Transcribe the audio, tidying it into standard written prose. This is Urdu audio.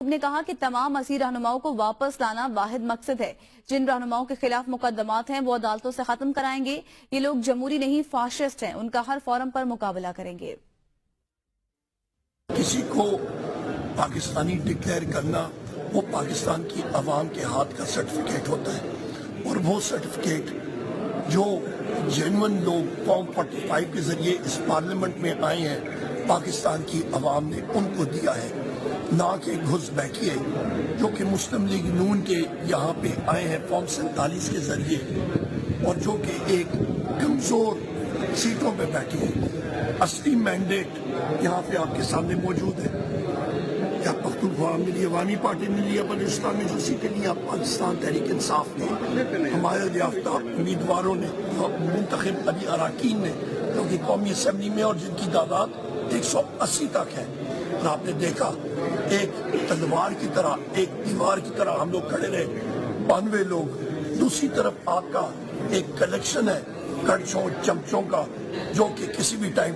نے کہا کہ تمام اسیر رہنماؤں کو واپس لانا واحد مقصد ہے۔ جن رہنماؤں کے خلاف مقدمات ہیں وہ عدالتوں سے ختم کرائیں گے۔ یہ لوگ جمہوری نہیں فاشسٹ ہیں، ان کا ہر فورم پر مقابلہ کریں گے۔ کسی کو پاکستانی ڈکلیئر کرنا وہ پاکستان کی عوام کے ہاتھ کا سرٹیفکیٹ ہوتا ہے، اور وہ سرٹیفکیٹ جو جینون لوگ فارم 45 کے ذریعے اس پارلیمنٹ میں آئے ہیں، پاکستان کی عوام نے ان کو دیا ہے، نہ کہ گھس بیٹھیے جو کہ مسلم لیگ نون کے یہاں پہ آئے ہیں فارم 47 کے ذریعے، اور جو کہ ایک کمزور سیٹوں پہ بیٹھے ہیں۔ اصلی مینڈیٹ یہاں پہ آپ کے سامنے موجود ہے۔ یا پختونخوا ملی عوامی پارٹی ملی ابل اسلامی جو سیٹیں لیا، پاکستان تحریک انصاف نے، حمایت یافتہ امیدواروں نے، منتخب علی اراکین نے، جو کہ قومی اسمبلی میں اور جن کی تعداد 180 تک ہے۔ اور آپ نے دیکھا ایک تلوار کی طرح، ایک دیوار کی طرح ہم لوگ کھڑے رہے، 92 لوگ۔ دوسری طرف آپ کا ایک کلیکشن ہے کڑچھوں چمچوں کا، جو کہ کسی بھی ٹائم